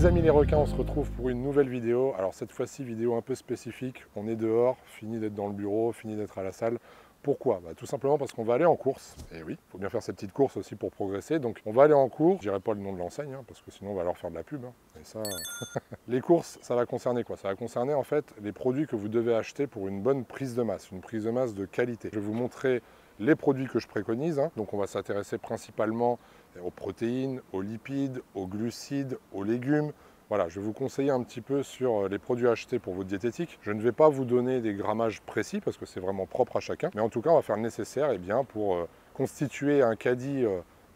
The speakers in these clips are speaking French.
Les amis les requins, on se retrouve pour une nouvelle vidéo. Alors cette fois-ci, vidéo un peu spécifique. On est dehors, fini d'être dans le bureau, fini d'être à la salle. Pourquoi? Tout simplement parce qu'on va aller en course. Et oui, il faut bien faire ces petites courses aussi pour progresser. Donc on va aller en course. Je dirai pas le nom de l'enseigne, parce que sinon on va leur faire de la pub. Et ça, les courses, ça va concerner quoi? Ça va concerner en fait les produits que vous devez acheter pour une bonne prise de masse, une prise de masse de qualité. Je vais vous montrer les produits que je préconise. Donc on va s'intéresser principalement aux protéines, aux lipides, aux glucides, aux légumes. Voilà, je vais vous conseiller un petit peu sur les produits achetés pour votre diététique. Je ne vais pas vous donner des grammages précis parce que c'est vraiment propre à chacun. Mais en tout cas, on va faire le nécessaire pour constituer un caddie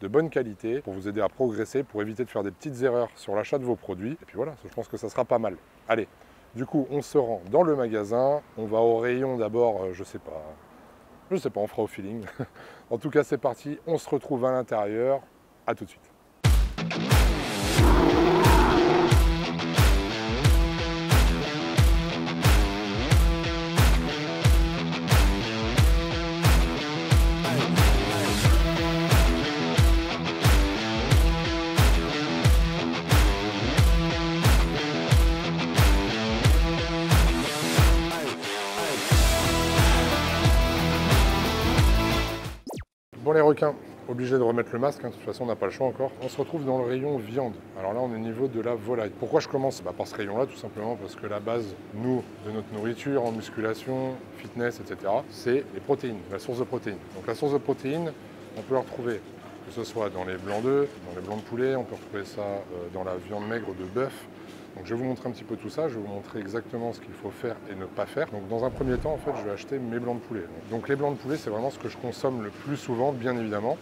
de bonne qualité, pour vous aider à progresser, pour éviter de faire des petites erreurs sur l'achat de vos produits. Et puis voilà, je pense que ça sera pas mal. Allez, du coup, on se rend dans le magasin. On va au rayon d'abord, je sais pas, on fera au feeling. En tout cas, c'est parti. On se retrouve à l'intérieur. À tout de suite. Bon les requins, obligé de remettre le masque, de toute façon on n'a pas le choix encore. On se retrouve dans le rayon viande. Alors là on est au niveau de la volaille. Pourquoi je commence par ce rayon là? Tout simplement parce que la base, nous, de notre nourriture, en musculation, fitness, etc., c'est les protéines, la source de protéines. Donc la source de protéines, on peut la retrouver que ce soit dans les blancs d'œufs, dans les blancs de poulet, on peut retrouver ça dans la viande maigre de bœuf. Donc je vais vous montrer un petit peu tout ça, je vais vous montrer exactement ce qu'il faut faire et ne pas faire. Donc dans un premier temps, en fait, je vais acheter mes blancs de poulet. Donc les blancs de poulet, c'est vraiment ce que je consomme le plus souvent, bien évidemment.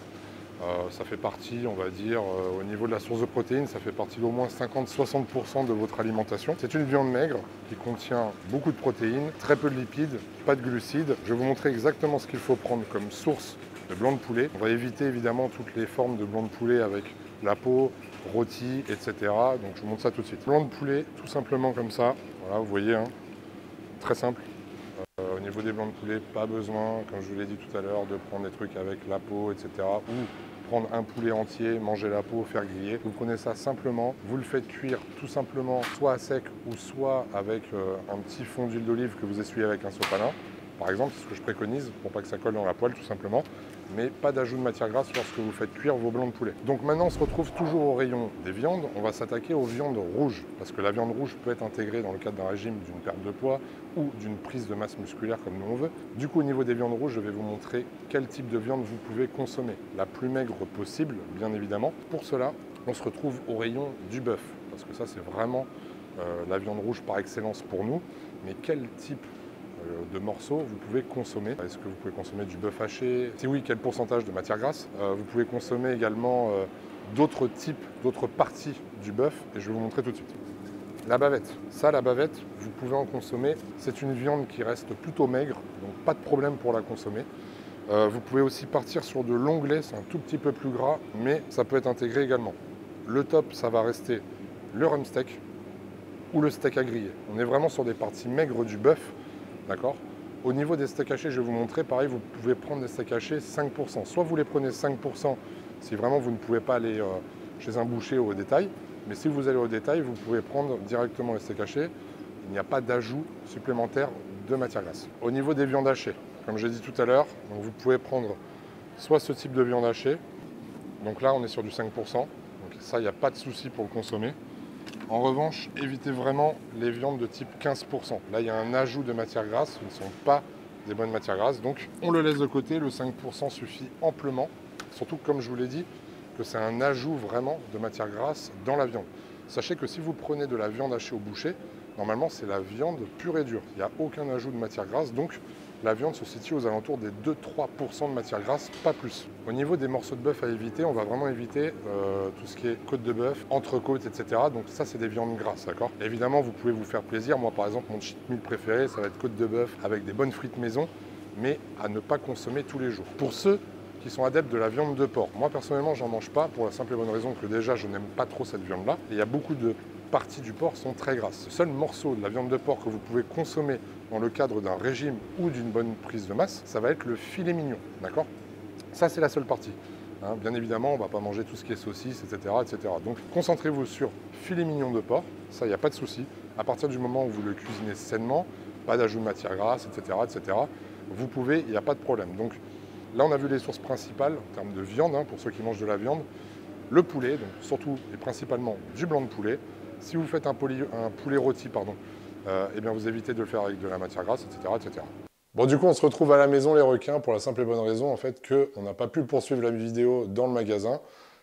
Ça fait partie, on va dire, au niveau de la source de protéines, ça fait partie d'au moins 50-60% de votre alimentation. C'est une viande maigre qui contient beaucoup de protéines, très peu de lipides, pas de glucides. Je vais vous montrer exactement ce qu'il faut prendre comme source de blanc de poulet. On va éviter évidemment toutes les formes de blanc de poulet avec la peau, rôti, etc. Donc je vous montre ça tout de suite. Blanc de poulet, tout simplement comme ça. Voilà, vous voyez, très simple. Au niveau des blancs de poulet, pas besoin, comme je vous l'ai dit tout à l'heure, de prendre des trucs avec la peau, etc. Ou prendre un poulet entier, manger la peau, faire griller. Vous prenez ça simplement, vous le faites cuire tout simplement, soit à sec ou soit avec un petit fond d'huile d'olive que vous essuyez avec un sopalin. Par exemple, c'est ce que je préconise pour pas que ça colle dans la poêle tout simplement, mais pas d'ajout de matière grasse lorsque vous faites cuire vos blancs de poulet. Donc maintenant on se retrouve toujours au rayon des viandes, on va s'attaquer aux viandes rouges, parce que la viande rouge peut être intégrée dans le cadre d'un régime d'une perte de poids ou d'une prise de masse musculaire comme nous on veut. Du coup au niveau des viandes rouges, je vais vous montrer quel type de viande vous pouvez consommer, la plus maigre possible bien évidemment. Pour cela, on se retrouve au rayon du bœuf, parce que ça c'est vraiment la viande rouge par excellence pour nous, mais quel type de morceaux vous pouvez consommer. Est-ce que vous pouvez consommer du bœuf haché? Si oui, quel pourcentage de matière grasse? Vous pouvez consommer également d'autres types, d'autres parties du bœuf, et je vais vous montrer tout de suite. La bavette. Ça, la bavette, vous pouvez en consommer. C'est une viande qui reste plutôt maigre, donc pas de problème pour la consommer. Vous pouvez aussi partir sur de l'onglet, c'est un tout petit peu plus gras, mais ça peut être intégré également. Le top, ça va rester le rump steak ou le steak à griller. On est vraiment sur des parties maigres du bœuf. D'accord. Au niveau des steaks hachés, je vais vous montrer, pareil, vous pouvez prendre des steaks hachés 5%. Soit vous les prenez 5% si vraiment vous ne pouvez pas aller chez un boucher ou au détail, mais si vous allez au détail, vous pouvez prendre directement les steaks hachés. Il n'y a pas d'ajout supplémentaire de matière grasse. Au niveau des viandes hachées, comme j'ai dit tout à l'heure, vous pouvez prendre soit ce type de viande hachée, donc là on est sur du 5%, donc ça il n'y a pas de souci pour le consommer. En revanche, évitez vraiment les viandes de type 15%. Là, il y a un ajout de matières grasses, ce ne sont pas des bonnes matières grasses. Donc, on le laisse de côté, le 5% suffit amplement. Surtout, comme je vous l'ai dit, que c'est un ajout vraiment de matières grasses dans la viande. Sachez que si vous prenez de la viande hachée au boucher, normalement, c'est la viande pure et dure. Il n'y a aucun ajout de matières grasses, donc la viande se situe aux alentours des 2-3% de matière grasse, pas plus. Au niveau des morceaux de bœuf à éviter, on va vraiment éviter tout ce qui est côte de bœuf, entrecôte, etc. Donc ça, c'est des viandes grasses, d'accord? Évidemment, vous pouvez vous faire plaisir. Moi, par exemple, mon cheat meal préféré, ça va être côte de bœuf avec des bonnes frites maison, mais à ne pas consommer tous les jours. Pour ceux qui sont adeptes de la viande de porc, moi, personnellement, j'en mange pas pour la simple et bonne raison que déjà, je n'aime pas trop cette viande-là. Et il y a beaucoup de parties du porc sont très grasses. Le seul morceau de la viande de porc que vous pouvez consommer dans le cadre d'un régime ou d'une bonne prise de masse, ça va être le filet mignon, d'accord? Ça, c'est la seule partie. hein. Bien évidemment, on ne va pas manger tout ce qui est saucisse, etc. etc. Donc concentrez-vous sur filet mignon de porc, ça, il n'y a pas de souci. À partir du moment où vous le cuisinez sainement, pas d'ajout de matière grasse, etc., etc., vous pouvez, il n'y a pas de problème. Donc là, on a vu les sources principales en termes de viande, hein, pour ceux qui mangent de la viande. Le poulet, donc surtout et principalement du blanc de poulet. Si vous faites un poulet rôti, pardon, eh bien vous évitez de le faire avec de la matière grasse, etc., etc. Bon, du coup, on se retrouve à la maison, les requins, pour la simple et bonne raison, en fait, qu'on n'a pas pu poursuivre la vidéo dans le magasin.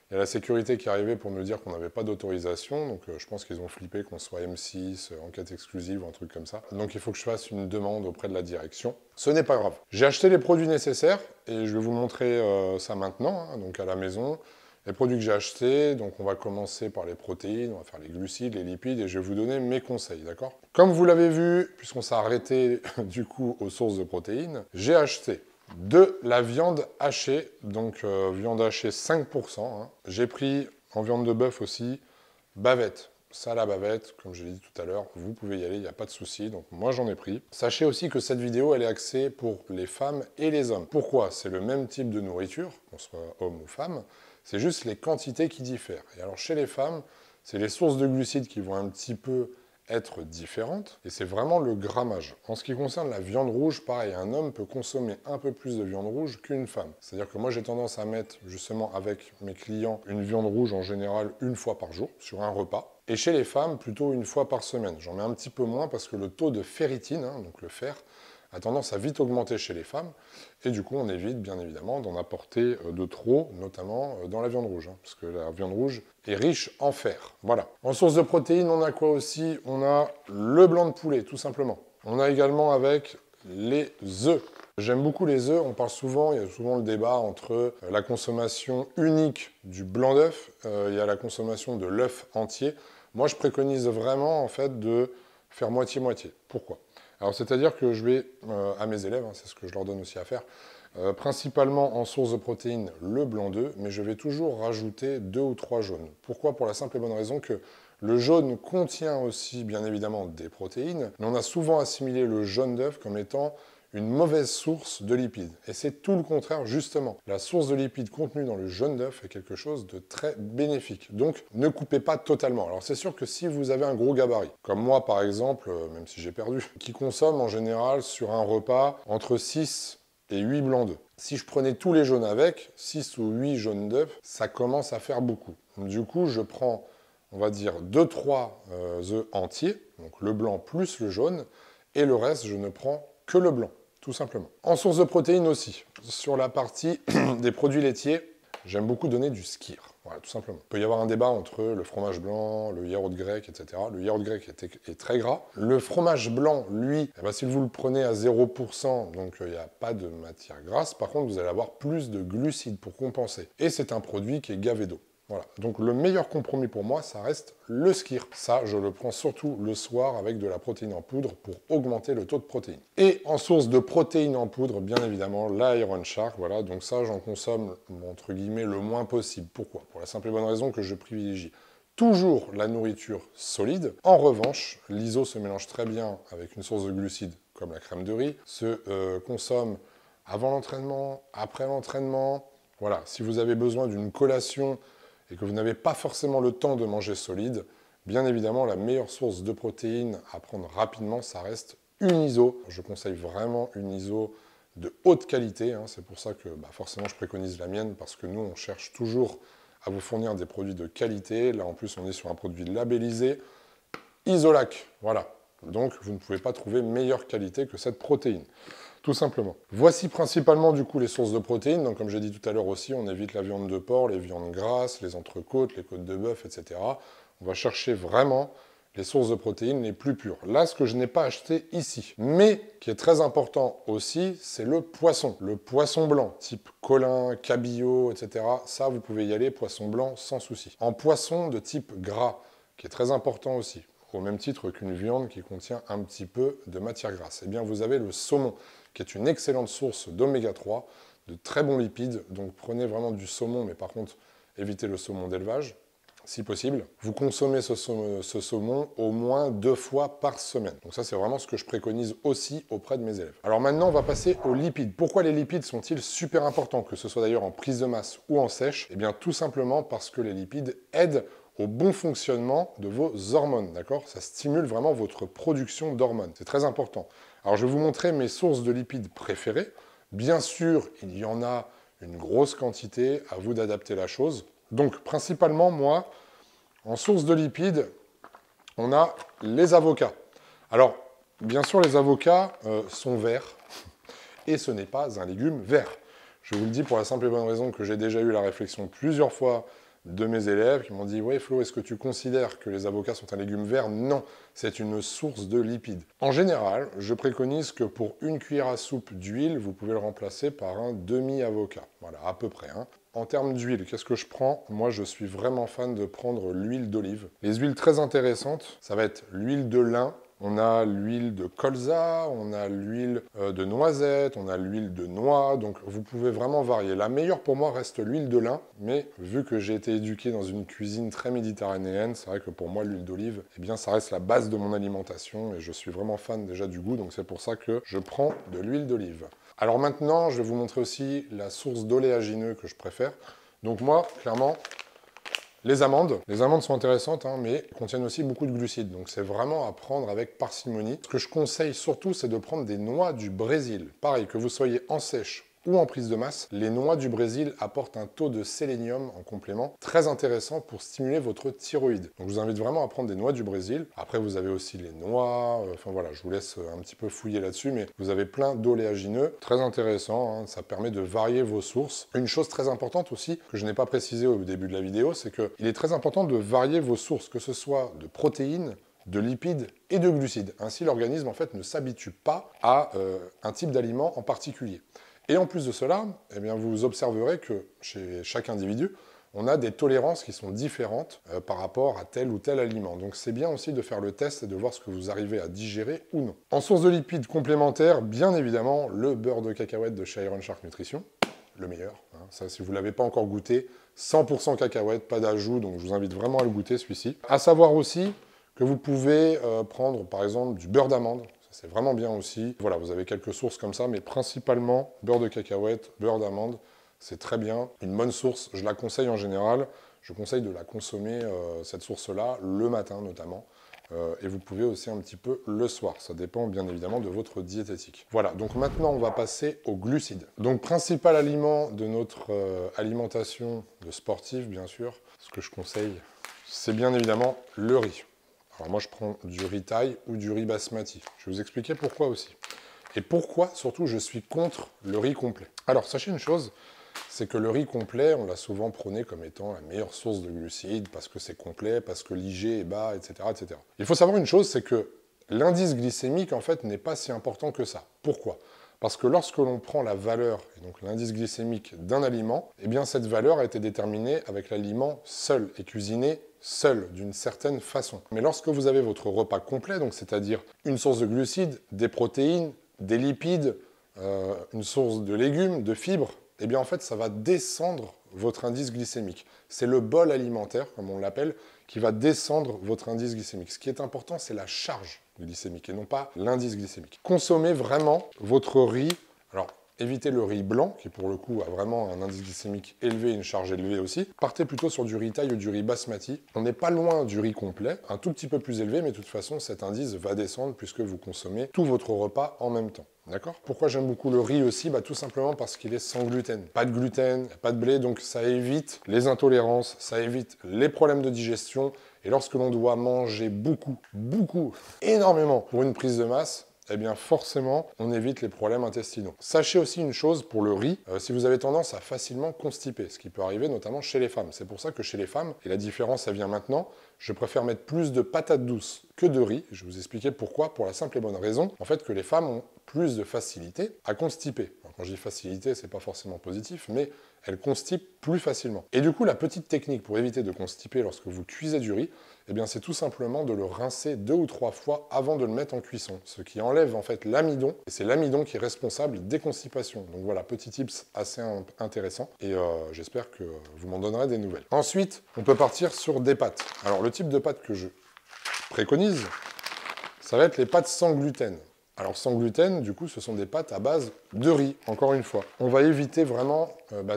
Il y a la sécurité qui est arrivée pour nous dire qu'on n'avait pas d'autorisation, donc je pense qu'ils ont flippé qu'on soit M6, enquête exclusive ou un truc comme ça. Donc il faut que je fasse une demande auprès de la direction. Ce n'est pas grave. J'ai acheté les produits nécessaires, et je vais vous montrer ça maintenant, hein, donc à la maison. Les produits que j'ai achetés, donc on va commencer par les protéines, on va faire les glucides, les lipides, et je vais vous donner mes conseils, d'accord? Comme vous l'avez vu, puisqu'on s'est arrêté du coup aux sources de protéines, j'ai acheté de la viande hachée, donc viande hachée 5%. Hein. J'ai pris en viande de bœuf aussi, bavette. Ça, la bavette, comme je l'ai dit tout à l'heure, vous pouvez y aller, il n'y a pas de souci. Donc moi, j'en ai pris. Sachez aussi que cette vidéo, elle est axée pour les femmes et les hommes. Pourquoi? C'est le même type de nourriture, qu'on soit homme ou femme. C'est juste les quantités qui diffèrent. Et alors, chez les femmes, c'est les sources de glucides qui vont un petit peu être différentes, et c'est vraiment le grammage. En ce qui concerne la viande rouge, pareil, un homme peut consommer un peu plus de viande rouge qu'une femme. C'est-à-dire que moi j'ai tendance à mettre justement avec mes clients une viande rouge en général une fois par jour sur un repas, et chez les femmes plutôt une fois par semaine. J'en mets un petit peu moins parce que le taux de ferritine, hein, donc le fer, a tendance à vite augmenter chez les femmes, et du coup on évite bien évidemment d'en apporter de trop, notamment dans la viande rouge, hein, parce que la viande rouge est riche en fer. Voilà. En source de protéines, on a quoi aussi? On a le blanc de poulet, tout simplement. On a également avec les œufs. J'aime beaucoup les œufs, on parle souvent, il y a souvent le débat entre la consommation unique du blanc d'œuf, il y a la consommation de l'œuf entier. Moi je préconise vraiment en fait de faire moitié-moitié. Pourquoi? Alors, c'est-à-dire que je vais, à mes élèves, hein, c'est ce que je leur donne aussi à faire, principalement en source de protéines, le blanc d'œuf, mais je vais toujours rajouter 2 ou 3 jaunes. Pourquoi? Pour la simple et bonne raison que le jaune contient aussi, bien évidemment, des protéines, mais on a souvent assimilé le jaune d'œuf comme étant une mauvaise source de lipides. Et c'est tout le contraire, justement. La source de lipides contenue dans le jaune d'œuf est quelque chose de très bénéfique. Donc, ne coupez pas totalement. Alors, c'est sûr que si vous avez un gros gabarit, comme moi, par exemple, même si j'ai perdu, qui consomme en général sur un repas entre 6 et 8 blancs d'œufs. Si je prenais tous les jaunes avec, 6 ou 8 jaunes d'œufs, ça commence à faire beaucoup. Du coup, je prends, on va dire, 2-3 œufs entiers, donc le blanc plus le jaune, et le reste, je ne prends que le blanc. Tout simplement. En source de protéines aussi, sur la partie des produits laitiers, j'aime beaucoup donner du skyr. Voilà, tout simplement. Il peut y avoir un débat entre le fromage blanc, le yaourt grec, etc. Le yaourt grec est très gras. Le fromage blanc, lui, eh ben, si vous le prenez à 0%, donc il n'y a pas de matière grasse, par contre, vous allez avoir plus de glucides pour compenser. Et c'est un produit qui est gavé d'eau. Voilà. Donc le meilleur compromis pour moi, ça reste le skyr. Ça, je le prends surtout le soir avec de la protéine en poudre pour augmenter le taux de protéines. Et en source de protéines en poudre, bien évidemment, l'Iron Shark. Voilà, donc ça, j'en consomme, entre guillemets, le moins possible. Pourquoi? Pour la simple et bonne raison que je privilégie toujours la nourriture solide. En revanche, l'ISO se mélange très bien avec une source de glucides comme la crème de riz, se consomme avant l'entraînement, après l'entraînement. Voilà, si vous avez besoin d'une collation et que vous n'avez pas forcément le temps de manger solide, bien évidemment, la meilleure source de protéines à prendre rapidement, ça reste une ISO. Je conseille vraiment une ISO de haute qualité. Hein. C'est pour ça que forcément, je préconise la mienne, parce que nous, on cherche toujours à vous fournir des produits de qualité. Là, en plus, on est sur un produit labellisé Isolac. Voilà. Donc, vous ne pouvez pas trouver meilleure qualité que cette protéine. Tout simplement. Voici principalement du coup les sources de protéines. Donc comme j'ai dit tout à l'heure aussi, on évite la viande de porc, les viandes grasses, les entrecôtes, les côtes de bœuf, etc. On va chercher vraiment les sources de protéines les plus pures. Là, ce que je n'ai pas acheté ici, mais qui est très important aussi, c'est le poisson. Le poisson blanc, type colin, cabillaud, etc. Ça, vous pouvez y aller, poisson blanc, sans souci. En poisson de type gras, qui est très important aussi, au même titre qu'une viande qui contient un petit peu de matière grasse. Eh bien, vous avez le saumon, qui est une excellente source d'oméga 3, de très bons lipides. Donc, prenez vraiment du saumon, mais par contre, évitez le saumon d'élevage. si possible, vous consommez ce saumon au moins 2 fois par semaine. Donc ça, c'est vraiment ce que je préconise aussi auprès de mes élèves. Alors maintenant, on va passer aux lipides. Pourquoi les lipides sont-ils super importants, que ce soit d'ailleurs en prise de masse ou en sèche? Eh bien, tout simplement parce que les lipides aident au bon fonctionnement de vos hormones, d'accord? Ça stimule vraiment votre production d'hormones. C'est très important. Alors, je vais vous montrer mes sources de lipides préférées. Bien sûr, il y en a une grosse quantité, à vous d'adapter la chose. Donc, principalement, moi, en source de lipides, on a les avocats. Alors, bien sûr, les avocats sont verts, et ce n'est pas un légume vert. Je vous le dis pour la simple et bonne raison que j'ai déjà eu la réflexion plusieurs fois de mes élèves qui m'ont dit « Ouais Flo, est-ce que tu considères que les avocats sont un légume vert ?» Non, c'est une source de lipides. En général, je préconise que pour une cuillère à soupe d'huile, vous pouvez le remplacer par un demi-avocat. Voilà, à peu près. En termes d'huile, qu'est-ce que je prends? Moi, je suis vraiment fan de prendre l'huile d'olive. Les huiles très intéressantes, ça va être l'huile de lin, on a l'huile de colza, on a l'huile de noisette, on a l'huile de noix, donc vous pouvez vraiment varier. La meilleure pour moi reste l'huile de lin, mais vu que j'ai été éduqué dans une cuisine très méditerranéenne, c'est vrai que pour moi l'huile d'olive, eh bien ça reste la base de mon alimentation et je suis vraiment fan déjà du goût, donc c'est pour ça que je prends de l'huile d'olive. Alors maintenant, je vais vous montrer aussi la source d'oléagineux que je préfère. Donc moi, clairement, les amandes sont intéressantes, mais contiennent aussi beaucoup de glucides. Donc c'est vraiment à prendre avec parcimonie. Ce que je conseille surtout, c'est de prendre des noix du Brésil. Pareil, que vous soyez en sèche ou en prise de masse, les noix du Brésil apportent un taux de sélénium en complément très intéressant pour stimuler votre thyroïde. Donc je vous invite vraiment à prendre des noix du Brésil. Après, vous avez aussi les noix, enfin voilà, je vous laisse un petit peu fouiller là-dessus, mais vous avez plein d'oléagineux, très intéressant, ça permet de varier vos sources. Une chose très importante aussi, que je n'ai pas précisé au début de la vidéo, c'est qu'il est très important de varier vos sources, que ce soit de protéines, de lipides et de glucides. Ainsi, l'organisme en fait ne s'habitue pas à un type d'aliment en particulier. Et en plus de cela, eh bien, vous observerez que chez chaque individu, on a des tolérances qui sont différentes par rapport à tel ou tel aliment. Donc c'est bien aussi de faire le test et de voir ce que vous arrivez à digérer ou non. En source de lipides complémentaires, bien évidemment, le beurre de cacahuète de chez Iron Shark Nutrition, le meilleur. Ça, si vous ne l'avez pas encore goûté, 100% cacahuète, pas d'ajout, donc je vous invite vraiment à le goûter celui-ci. À savoir aussi que vous pouvez prendre par exemple du beurre d'amande. C'est vraiment bien aussi. Voilà, vous avez quelques sources comme ça, mais principalement beurre de cacahuète, beurre d'amande, c'est très bien. Une bonne source, je la conseille en général. Je conseille de la consommer, cette source-là, le matin notamment. Et vous pouvez aussi un petit peu le soir. Ça dépend bien évidemment de votre diététique. Voilà, donc maintenant on va passer aux glucides. Donc principal aliment de notre alimentation de sportif, bien sûr, ce que je conseille, c'est bien évidemment le riz. Alors moi, je prends du riz thaï ou du riz basmati. Je vais vous expliquer pourquoi aussi. Et pourquoi, surtout, je suis contre le riz complet. Alors, sachez une chose, c'est que le riz complet, on l'a souvent prôné comme étant la meilleure source de glucides, parce que c'est complet, parce que l'IG est bas, etc., etc. Il faut savoir une chose, c'est que l'indice glycémique, en fait, n'est pas si important que ça. Pourquoi ? Parce que lorsque l'on prend la valeur, et donc l'indice glycémique d'un aliment, eh bien cette valeur a été déterminée avec l'aliment seul et cuisiné seul, d'une certaine façon. Mais lorsque vous avez votre repas complet, donc c'est-à-dire une source de glucides, des protéines, des lipides, une source de légumes, de fibres, eh bien en fait ça va descendre votre indice glycémique. C'est le bol alimentaire, comme on l'appelle, qui va descendre votre indice glycémique. Ce qui est important, c'est la charge glycémique et non pas l'indice glycémique. Consommez vraiment votre riz. Alors, évitez le riz blanc, qui pour le coup a vraiment un indice glycémique élevé et une charge élevée aussi. Partez plutôt sur du riz thaï ou du riz basmati. On n'est pas loin du riz complet, un tout petit peu plus élevé, mais de toute façon, cet indice va descendre puisque vous consommez tout votre repas en même temps. D'accord? Pourquoi j'aime beaucoup le riz aussi? Tout simplement parce qu'il est sans gluten. Pas de gluten, pas de blé, donc ça évite les intolérances, ça évite les problèmes de digestion. Et lorsque l'on doit manger beaucoup, énormément pour une prise de masse, eh bien forcément, on évite les problèmes intestinaux. Sachez aussi une chose pour le riz, si vous avez tendance à facilement constiper, ce qui peut arriver notamment chez les femmes. C'est pour ça que chez les femmes, et la différence, ça vient maintenant, je préfère mettre plus de patates douces que de riz. Je vais vous expliquer pourquoi, pour la simple et bonne raison, en fait, que les femmes ont plus de facilité à constiper. Donc, Quand je dis facilité, c'est pas forcément positif, mais elle constipe plus facilement. Et du coup, la petite technique pour éviter de constiper lorsque vous cuisez du riz, eh bien, c'est tout simplement de le rincer 2 ou 3 fois avant de le mettre en cuisson, ce qui enlève en fait l'amidon, et c'est l'amidon qui est responsable des constipations. Donc voilà, petit tips assez intéressant, et j'espère que vous m'en donnerez des nouvelles. Ensuite, on peut partir sur des pâtes. Alors, le type de pâte que je préconise, ça va être les pâtes sans gluten. Alors sans gluten, du coup, ce sont des pâtes à base de riz, encore une fois. On va éviter vraiment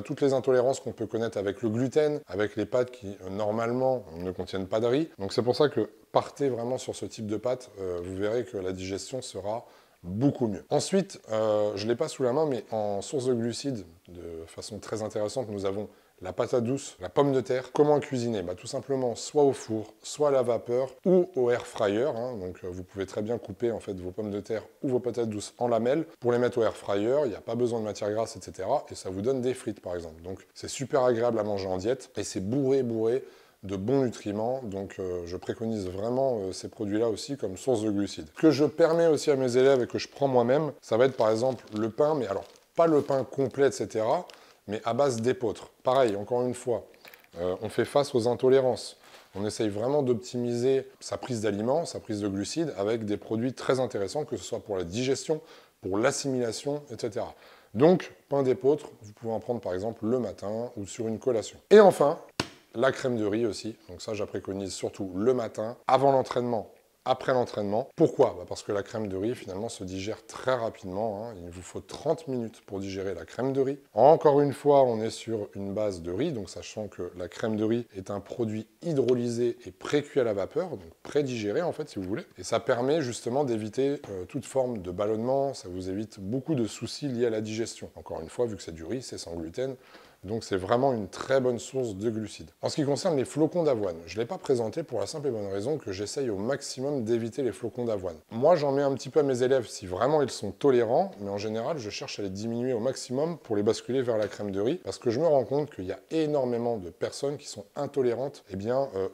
toutes les intolérances qu'on peut connaître avec le gluten, avec les pâtes qui, normalement, ne contiennent pas de riz. Donc c'est pour ça que partez vraiment sur ce type de pâtes, vous verrez que la digestion sera beaucoup mieux. Ensuite, je ne l'ai pas sous la main, mais en source de glucides, de façon très intéressante, nous avons la patate douce, la pomme de terre. Comment cuisiner? Tout simplement soit au four, soit à la vapeur ou au air fryer. Donc vous pouvez très bien couper en fait vos pommes de terre ou vos patates douces en lamelles pour les mettre au air fryer. Il n'y a pas besoin de matière grasse, etc. Et ça vous donne des frites par exemple. Donc c'est super agréable à manger en diète et c'est bourré de bons nutriments. Donc je préconise vraiment ces produits-là aussi comme source de glucides. Ce que je permets aussi à mes élèves et que je prends moi-même, ça va être par exemple le pain, mais alors pas le pain complet, etc., mais à base d'épeautre. Pareil, encore une fois, on fait face aux intolérances. On essaye vraiment d'optimiser sa prise d'aliments, sa prise de glucides, avec des produits très intéressants, que ce soit pour la digestion, pour l'assimilation, etc. Donc, pain d'épeautre, vous pouvez en prendre par exemple le matin ou sur une collation. Et enfin, la crème de riz aussi. Donc ça, je la préconise surtout le matin, avant l'entraînement, après l'entraînement. Pourquoi? Parce que la crème de riz, finalement, se digère très rapidement. Il vous faut 30 minutes pour digérer la crème de riz. Encore une fois, on est sur une base de riz, donc sachant que la crème de riz est un produit hydrolysé et pré-cuit à la vapeur, donc pré-digéré, en fait, si vous voulez. Et ça permet justement d'éviter toute forme de ballonnement, ça vous évite beaucoup de soucis liés à la digestion. Encore une fois, vu que c'est du riz, c'est sans gluten, donc c'est vraiment une très bonne source de glucides. En ce qui concerne les flocons d'avoine, je ne l'ai pas présenté pour la simple et bonne raison que j'essaye au maximum d'éviter les flocons d'avoine. Moi, j'en mets un petit peu à mes élèves si vraiment ils sont tolérants, mais en général, je cherche à les diminuer au maximum pour les basculer vers la crème de riz, parce que je me rends compte qu'il y a énormément de personnes qui sont intolérantes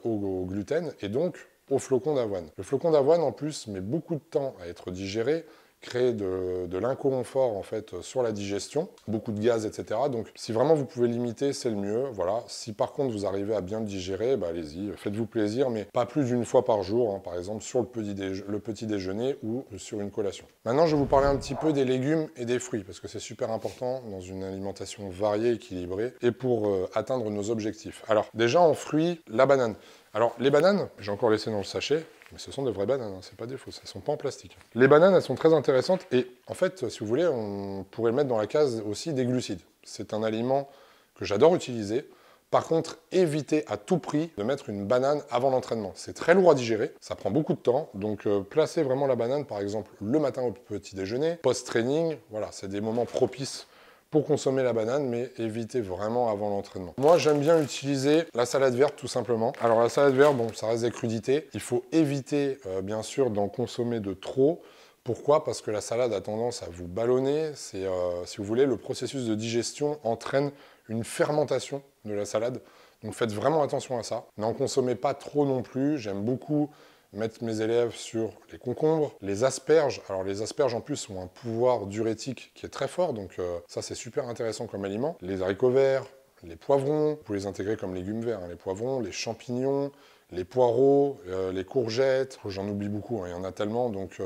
au gluten, et donc aux flocons d'avoine. Le flocon d'avoine, en plus, met beaucoup de temps à être digéré, créer de l'inconfort en fait sur la digestion, beaucoup de gaz, etc. Donc si vraiment vous pouvez limiter, c'est le mieux. Voilà. Si par contre vous arrivez à bien le digérer, allez-y, faites-vous plaisir, mais pas plus d'une fois par jour, par exemple sur le petit déjeuner ou sur une collation. Maintenant, je vais vous parler un petit peu des légumes et des fruits, parce que c'est super important dans une alimentation variée, équilibrée, et pour atteindre nos objectifs. Alors déjà en fruits, la banane. Alors les bananes, j'ai encore laissé dans le sachet, mais ce sont de vraies bananes, c'est pas des fausses, elles sont pas en plastique. Les bananes, elles sont très intéressantes et en fait, si vous voulez, on pourrait le mettre dans la case aussi des glucides. C'est un aliment que j'adore utiliser. Par contre, évitez à tout prix de mettre une banane avant l'entraînement. C'est très lourd à digérer, ça prend beaucoup de temps, donc placez vraiment la banane, par exemple, le matin au petit déjeuner, post-training, voilà, c'est des moments propices pour consommer la banane, mais évitez vraiment avant l'entraînement. Moi, j'aime bien utiliser la salade verte, tout simplement. Alors, la salade verte, bon, ça reste des crudités. Il faut éviter, bien sûr, d'en consommer de trop. Pourquoi? Parce que la salade a tendance à vous ballonner. C'est, si vous voulez, le processus de digestion entraîne une fermentation de la salade. Donc, faites vraiment attention à ça. N'en consommez pas trop non plus. J'aime beaucoup mettre mes élèves sur les concombres, les asperges. Alors les asperges en plus ont un pouvoir diurétique qui est très fort, donc ça c'est super intéressant comme aliment. Les haricots verts, les poivrons, vous pouvez les intégrer comme légumes verts, les poivrons, les champignons, les poireaux, les courgettes, j'en oublie beaucoup, il y en a tellement, donc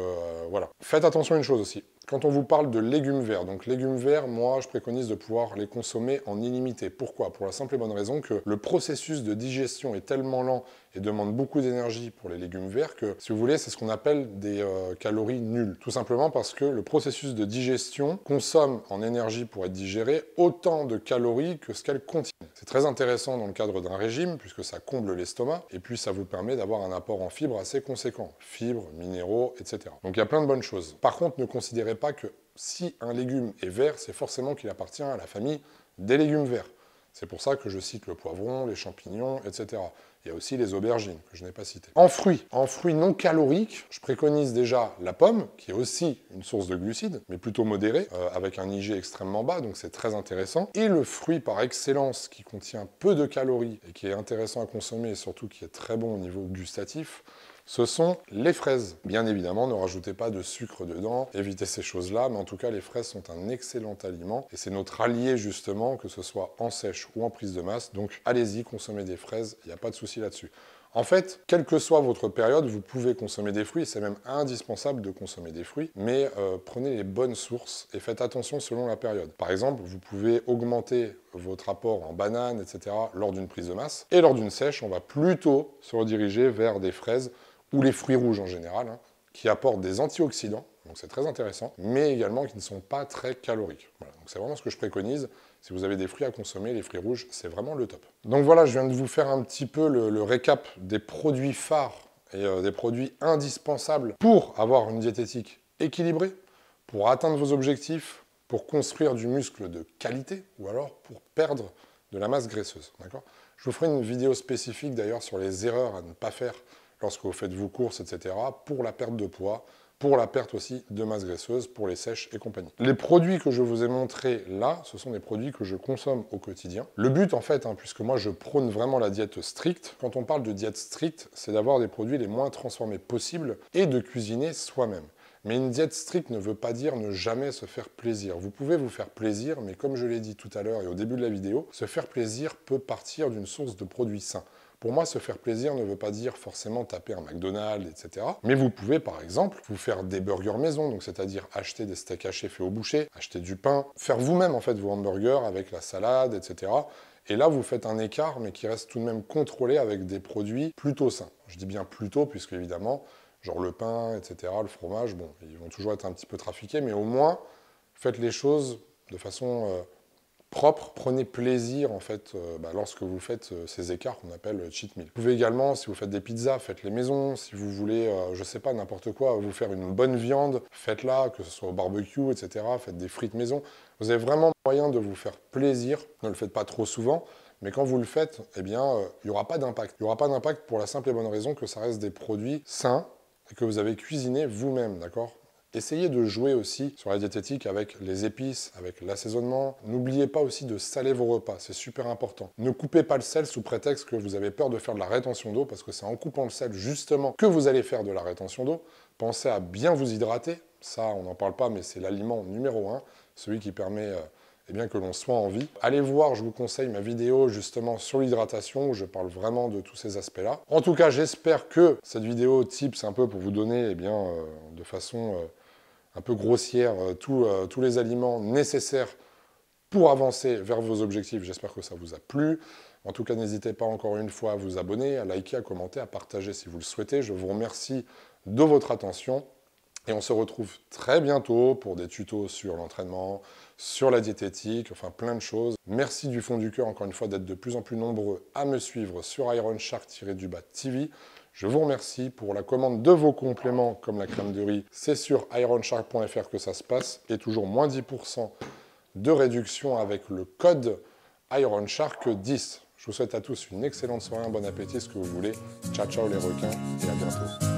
voilà. Faites attention à une chose aussi, quand on vous parle de légumes verts, donc légumes verts, moi je préconise de pouvoir les consommer en illimité. Pourquoi? Pour la simple et bonne raison que le processus de digestion est tellement lent et demande beaucoup d'énergie pour les légumes verts que, si vous voulez, c'est ce qu'on appelle des calories nulles. Tout simplement parce que le processus de digestion consomme en énergie pour être digéré autant de calories que ce qu'elle contient. C'est très intéressant dans le cadre d'un régime puisque ça comble l'estomac et puis ça vous permet d'avoir un apport en fibres assez conséquent. Fibres, minéraux, etc. Donc il y a plein de bonnes choses. Par contre, ne considérez pas que si un légume est vert, c'est forcément qu'il appartient à la famille des légumes verts. C'est pour ça que je cite le poivron, les champignons, etc. Il y a aussi les aubergines, que je n'ai pas citées. En fruits non caloriques, je préconise déjà la pomme, qui est aussi une source de glucides, mais plutôt modérée, avec un IG extrêmement bas, donc c'est très intéressant. Et le fruit par excellence, qui contient peu de calories, et qui est intéressant à consommer, et surtout qui est très bon au niveau gustatif, ce sont les fraises. Bien évidemment, ne rajoutez pas de sucre dedans, évitez ces choses-là, mais en tout cas, les fraises sont un excellent aliment et c'est notre allié justement, que ce soit en sèche ou en prise de masse. Donc allez-y, consommez des fraises, il n'y a pas de souci là-dessus. En fait, quelle que soit votre période, vous pouvez consommer des fruits, c'est même indispensable de consommer des fruits, mais prenez les bonnes sources et faites attention selon la période. Par exemple, vous pouvez augmenter votre apport en bananes, etc. lors d'une prise de masse, et lors d'une sèche, on va plutôt se rediriger vers des fraises ou les fruits rouges en général, hein, qui apportent des antioxydants, donc c'est très intéressant, mais également qui ne sont pas très caloriques. Voilà, donc c'est vraiment ce que je préconise. Si vous avez des fruits à consommer, les fruits rouges, c'est vraiment le top. Donc voilà, je viens de vous faire un petit peu le récap des produits phares et des produits indispensables pour avoir une diététique équilibrée, pour atteindre vos objectifs, pour construire du muscle de qualité ou alors pour perdre de la masse graisseuse. D'accord ? Je vous ferai une vidéo spécifique d'ailleurs sur les erreurs à ne pas faire lorsque vous faites vos courses, etc. pour la perte de poids, pour la perte aussi de masse graisseuse, pour les sèches et compagnie. Les produits que je vous ai montrés là, ce sont des produits que je consomme au quotidien. Le but en fait, puisque moi je prône vraiment la diète stricte, quand on parle de diète stricte, c'est d'avoir des produits les moins transformés possibles et de cuisiner soi-même. Mais une diète stricte ne veut pas dire ne jamais se faire plaisir. Vous pouvez vous faire plaisir, mais comme je l'ai dit tout à l'heure et au début de la vidéo, se faire plaisir peut partir d'une source de produits sains. Pour moi, se faire plaisir ne veut pas dire forcément taper un McDonald's, etc. Mais vous pouvez, par exemple, vous faire des burgers maison, donc c'est-à-dire acheter des steaks hachés faits au boucher, acheter du pain, faire vous-même en fait vos hamburgers avec la salade, etc. Et là, vous faites un écart, mais qui reste tout de même contrôlé avec des produits plutôt sains. Je dis bien plutôt, puisque évidemment, genre le pain, etc., le fromage, bon, ils vont toujours être un petit peu trafiqués, mais au moins, faites les choses de façon propre. Prenez plaisir, en fait, lorsque vous faites ces écarts qu'on appelle cheat meal. Vous pouvez également, si vous faites des pizzas, faites-les maison. Si vous voulez, je sais pas, n'importe quoi, vous faire une bonne viande, faites-la, que ce soit au barbecue, etc. Faites des frites maison. Vous avez vraiment moyen de vous faire plaisir. Ne le faites pas trop souvent. Mais quand vous le faites, eh bien, il n'y aura pas d'impact. Il n'y aura pas d'impact pour la simple et bonne raison que ça reste des produits sains et que vous avez cuisiné vous-même, d'accord ? Essayez de jouer aussi sur la diététique avec les épices, avec l'assaisonnement. N'oubliez pas aussi de saler vos repas, c'est super important. Ne coupez pas le sel sous prétexte que vous avez peur de faire de la rétention d'eau, parce que c'est en coupant le sel justement que vous allez faire de la rétention d'eau. Pensez à bien vous hydrater, ça on n'en parle pas, mais c'est l'aliment numéro 1, celui qui permet que l'on soit en vie. Allez voir, je vous conseille ma vidéo justement sur l'hydratation, où je parle vraiment de tous ces aspects-là. En tout cas, j'espère que cette vidéo tips un peu pour vous donner de façon un peu grossière tous les aliments nécessaires pour avancer vers vos objectifs. J'espère que ça vous a plu. En tout cas, n'hésitez pas encore une fois à vous abonner, à liker, à commenter, à partager si vous le souhaitez. Je vous remercie de votre attention. Et on se retrouve très bientôt pour des tutos sur l'entraînement, sur la diététique, enfin plein de choses. Merci du fond du cœur, encore une fois, d'être de plus en plus nombreux à me suivre sur IronShark-TV. Je vous remercie pour la commande de vos compléments, comme la crème de riz. C'est sur ironshark.fr que ça se passe. Et toujours moins 10% de réduction avec le code IronShark10. Je vous souhaite à tous une excellente soirée, un bon appétit, ce que vous voulez. Ciao, ciao les requins, et à bientôt.